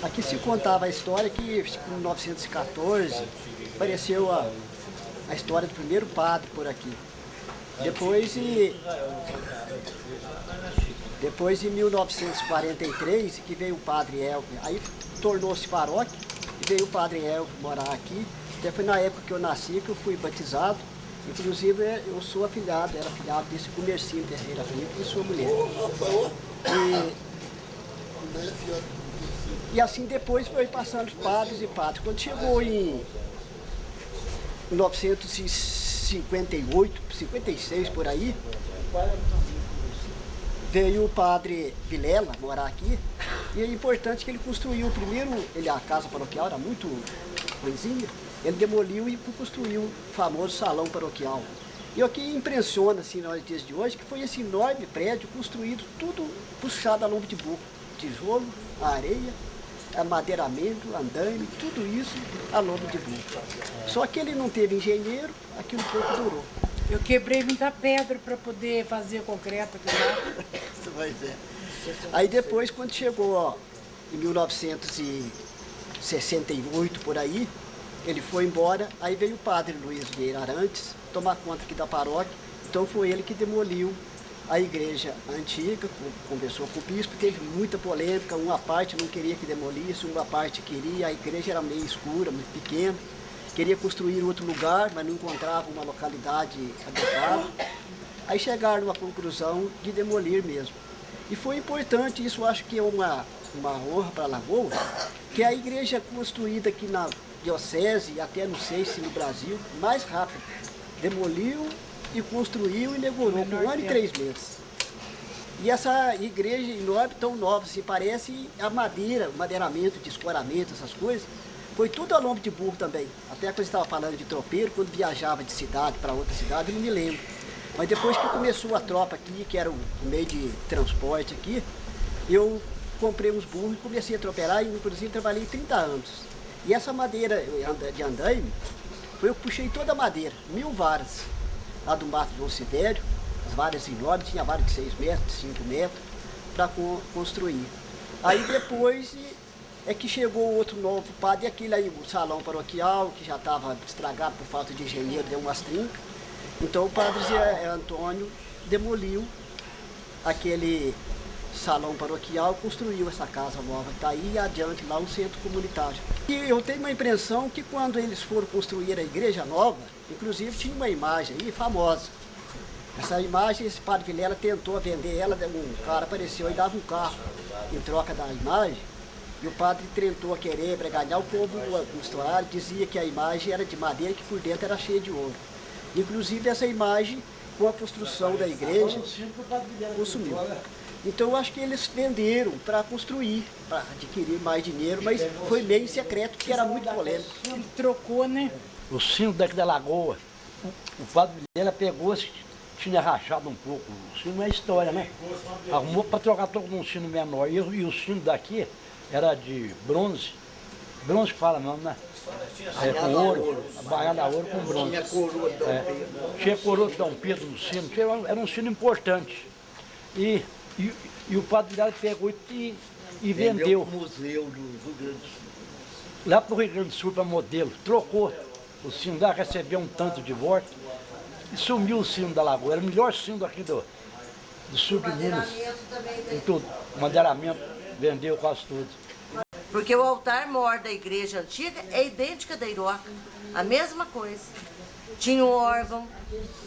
Aqui se contava a história que em 1914 apareceu a história do primeiro padre por aqui. Depois em 1943 que veio o padre Elvio, aí tornou-se paróquia e veio o padre Elvio morar aqui. Até foi na época que eu nasci que eu fui batizado. Inclusive eu sou era afilhado desse Comercinho Ferreira Filho e sua mulher. E assim depois foi passando padres e padres. Quando chegou em 1958, 56 por aí, veio o padre Vilela morar aqui. E é importante que ele construiu a casa paroquial era muito ruimzinha. Ele demoliu e construiu o famoso salão paroquial. E o que impressiona assim, nos dias de hoje, que foi esse enorme prédio construído, tudo puxado a lombo de burro. Tijolo, areia, amadeiramento, andaime, tudo isso a lombo de burro. Só que ele não teve engenheiro, aquilo pouco durou. Eu quebrei muita pedra para poder fazer concreto aqui lá. Você vai ver. Aí depois, quando chegou em 1968 por aí, ele foi embora, aí veio o padre Luiz Vieira Arantes tomar conta aqui da paróquia, então foi ele que demoliu a igreja antiga, conversou com o bispo, teve muita polêmica, uma parte não queria que demolisse, uma parte queria, a igreja era meio escura, muito pequena, queria construir em outro lugar, mas não encontrava uma localidade adequada. Aí chegaram numa conclusão de demolir mesmo. E foi importante, isso eu acho que é uma honra para Alagoas, que a igreja construída aqui na diocese, até não sei se no Brasil, mais rápido. Demoliu e construiu e inaugurou com 1 ano e 3 meses. E essa igreja enorme, tão nova, se parece a madeira, o madeiramento, de escoramento, essas coisas, foi tudo a lombo de burro também. Até quando estava falando de tropeiro, quando viajava de cidade para outra cidade, eu não me lembro. Mas depois que começou a tropa aqui, que era o meio de transporte aqui, eu comprei uns burros e comecei a tropear, e inclusive trabalhei 30 anos. E essa madeira de andaime, eu puxei toda a madeira, 1000 varas, lá do Mato João Silvério, as varas enormes, tinha vara de 6 metros, 5 metros, para construir. Aí depois é que chegou outro novo padre, e aquele aí, o salão paroquial, que já estava estragado por falta de engenheiro, deu umas trincas. Então o padre Zé Antônio demoliu aquele salão paroquial, construiu essa casa nova, está aí adiante lá um centro comunitário. E eu tenho uma impressão que quando eles foram construir a igreja nova, inclusive tinha uma imagem aí famosa. Essa imagem, esse padre Vilela tentou vender ela, um cara apareceu e dava um carro em troca da imagem, e o padre tentou querer ganhar, o povo misturado, dizia que a imagem era de madeira, que por dentro era cheia de ouro. Inclusive essa imagem, com a construção da igreja, consumiu. Então eu acho que eles venderam para construir, para adquirir mais dinheiro, mas foi meio secreto, porque era muito polêmico. Ele trocou, né? O sino daqui da Lagoa, o padre Vilela pegou, tinha rachado um pouco. O sino é história, né? Arrumou para trocar todo um sino menor. E o sino daqui era de bronze que fala mesmo, né? Com ouro, baiada a ouro com bronze. Tinha coroa de Dom Pedro. Tinha coroa de Dom Pedro no sino, era um sino importante. E o padre Vilela pegou e vendeu. Para o Museu do Rio Grande do Sul. Lá para o Rio Grande do Sul, para modelo. Trocou o sino lá, recebeu um tanto de volta e sumiu o sino da Lagoa. Era o melhor sino aqui do sul de Minas. Em tudo. O madeiramento vendeu quase tudo. Porque o altar-mor da igreja antiga é idêntica da Iroca. A mesma coisa. Tinha um órgão,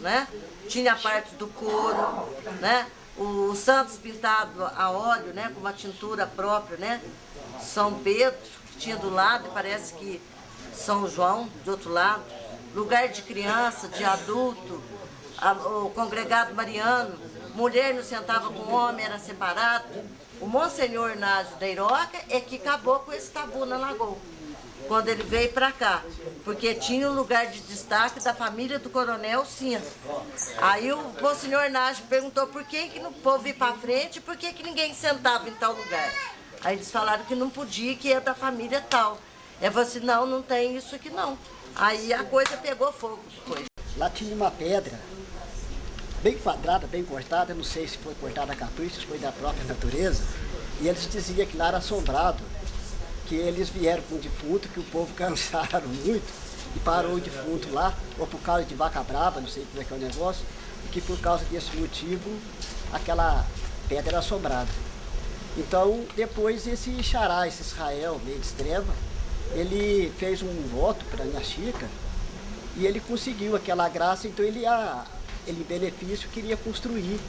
né? Tinha a parte do coro, né? O Santos pintado a óleo, né, com uma tintura própria, né? São Pedro, que tinha do lado, e parece que São João, do outro lado. Lugar de criança, de adulto, o congregado mariano, mulher não sentava com homem, era separado. O Monsenhor Inácio da Iroca é que acabou com esse tabu na Lagoa, quando ele veio para cá, porque tinha um lugar de destaque da família do Coronel Cinza. Aí o Monsenhor Inácio perguntou por que não povo ir para frente e por que ninguém sentava em tal lugar. Aí eles falaram que não podia, que é da família tal. Eu falei assim, não tem isso aqui não. Aí a coisa pegou fogo depois. Lá tinha uma pedra, bem quadrada, bem cortada, não sei se foi cortada a capricho, se foi da própria natureza, e eles diziam que lá era assombrado, que eles vieram com o defunto, que o povo cansaram muito e parou o defunto lá, ou por causa de vaca brava, não sei como é que é o negócio, e que por causa desse motivo aquela pedra era assombrada. Então, depois esse xará, esse Israel Mendes Treva, ele fez um voto para Nha Chica e ele conseguiu aquela graça, então ele em benefício queria construir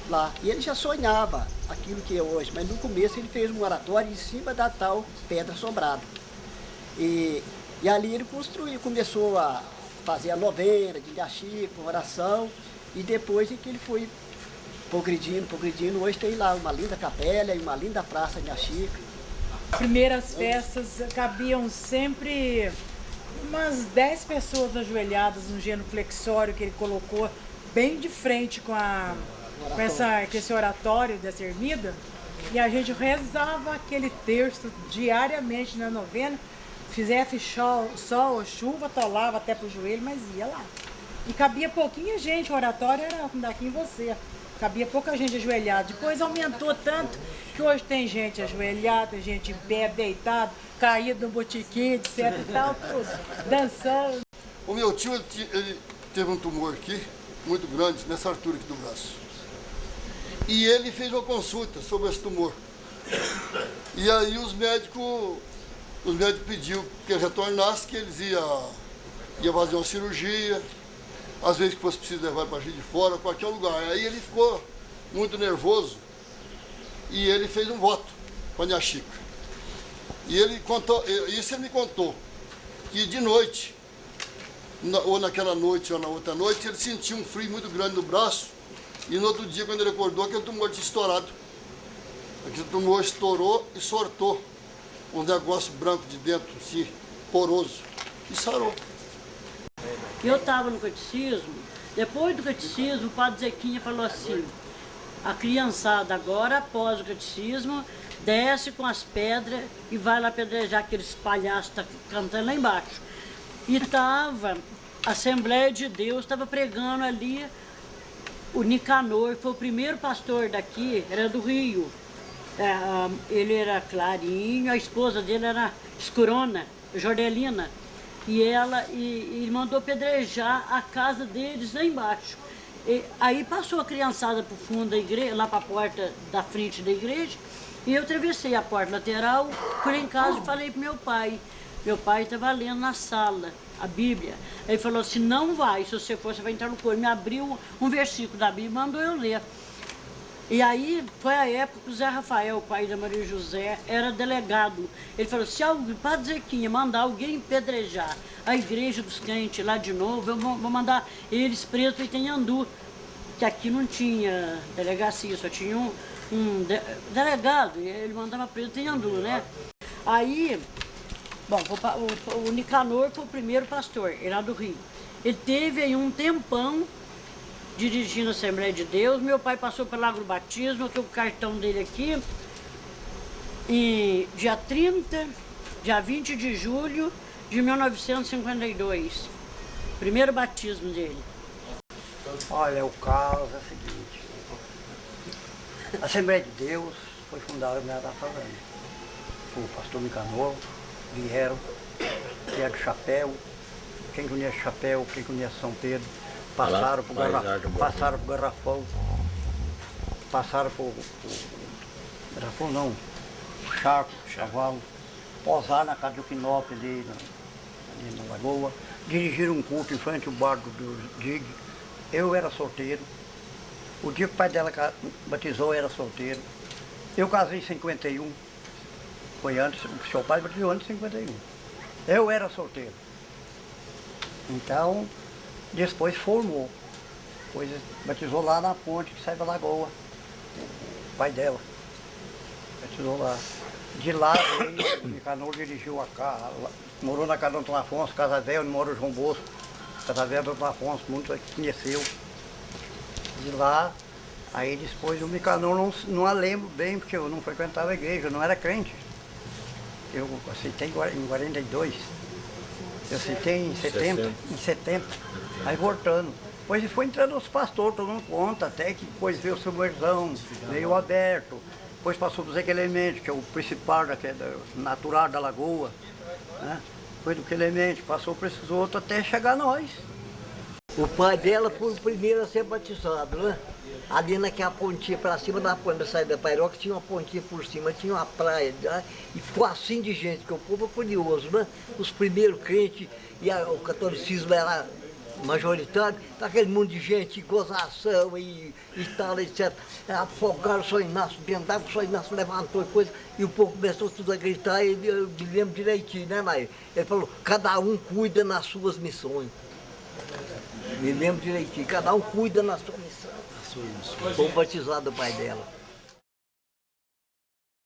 lá. E ele já sonhava aquilo que é hoje, mas no começo ele fez um oratório em cima da tal pedra assombrada. E ali ele construiu, começou a fazer a novena de Nha Chica, oração, e depois é que ele foi progredindo, hoje tem lá uma linda capela e uma linda praça de Nha Chica. Primeiras festas cabiam sempre umas 10 pessoas ajoelhadas no genuflexório que ele colocou bem de frente com esse oratório dessa ermida, e a gente rezava aquele texto diariamente na novena, fizesse sol ou chuva, atolava até pro joelho, mas ia lá. E cabia pouquinha gente, o oratório era daqui em você. Cabia pouca gente ajoelhada. Depois aumentou tanto que hoje tem gente ajoelhada, tem gente em pé, deitado, caído no botiquim, etc e tal, tudo, dançando. O meu tio, ele teve um tumor aqui, muito grande, nessa altura aqui do braço. E ele fez uma consulta sobre esse tumor. E aí os médicos pediu que ele retornasse, que eles iam fazer uma cirurgia. Às vezes que fosse preciso levar para de fora, qualquer lugar. Aí ele ficou muito nervoso e ele fez um voto para Nha Chica. E ele me contou, que de noite, ou naquela noite ou na outra noite, ele sentiu um frio muito grande no braço e no outro dia, quando ele acordou, aquele tumor tinha estourado. Aquele tumor estourou e sortou um negócio branco de dentro, assim, poroso, e sarou. Eu estava no catecismo, depois do catecismo, o padre Zequinha falou assim: a criançada agora, após o catecismo, desce com as pedras e vai lá apedrejar aqueles palhaços que estão cantando lá embaixo. E estava, a Assembleia de Deus estava pregando ali, o Nicanor, foi o primeiro pastor daqui, era do Rio. Ele era clarinho, a esposa dele era escurona, Jordelina. E ele mandou apedrejar a casa deles lá embaixo. Aí passou a criançada para o fundo da igreja, lá para a porta da frente da igreja, e eu atravessei a porta lateral, fui em casa e falei para meu pai. Meu pai estava lendo na sala a Bíblia. Ele falou assim: não vai, se você for, você vai entrar no coro. Me abriu um versículo da Bíblia e mandou eu ler. E aí foi a época que o Zé Rafael, o pai da Maria José, era delegado. Ele falou: se o padre Zequinha mandar alguém pedrejar a igreja dos crentes lá de novo, eu vou mandar eles presos para Itanhandu, que aqui não tinha delegacia, só tinha um delegado, e ele mandava preso para Itanhandu, né? Aí, bom, o Nicanor foi o primeiro pastor, ele era do Rio. Ele teve aí um tempão dirigindo a Assembleia de Deus. Meu pai passou pelo agrobatismo, aqui o cartão dele aqui, e dia 20 de julho de 1952. Primeiro batismo dele. Olha, o caso é o seguinte: a Assembleia de Deus foi fundada na da fazenda. O pastor Nicanor vieram de chapéu, quem conhece chapéu, quem conhece São Pedro, passaram por Garrafão, passaram por Garrafão não, Charco, Chavalo, pousaram na casa do Quinópolis ali na Lagoa, dirigiram um culto em frente ao bar do Dig. Eu era solteiro, o dia que o pai dela batizou eu era solteiro. Eu casei em 51, foi antes, o seu pai batizou antes de 51. Eu era solteiro. Então, depois formou, depois batizou lá na ponte que sai da Lagoa, o pai dela, batizou lá. De lá, o Nicanor dirigiu a casa, morou na casa do Antônio Afonso, Casa Velha, onde mora o João Bosco, Casa Velha do Antônio Afonso, muito conheceu. De lá, aí depois o Nicanor não a lembro bem, porque eu não frequentava a igreja, eu não era crente. Eu aceitei em 42. Eu citei em 70, aí voltando. Depois foi entrando os pastores, tomando conta, até que depois veio o Silverzão, veio o Alberto, Depois passou do Zé Clemente, que é o principal, natural da lagoa. Né? Depois do Clemente, passou para esses outros até chegar a nós. O pai dela foi o primeiro a ser batizado, né? Ali naquela pontinha para cima da ponte da saída da paróquia, tinha uma pontinha por cima, tinha uma praia, né? E ficou assim de gente, porque o povo é curioso, né? Os primeiros crentes, e o catolicismo era majoritário, tá aquele mundo de gente, gozação e tal, etc. Afogaram o São Inácio dentro d'água, o São Inácio levantou e coisa, e o povo começou tudo a gritar, e eu me lembro direitinho, né, Maia? Ele falou, cada um cuida nas suas missões. Me lembro direitinho, cada um cuida na sua missão. Foi batizado o pai dela.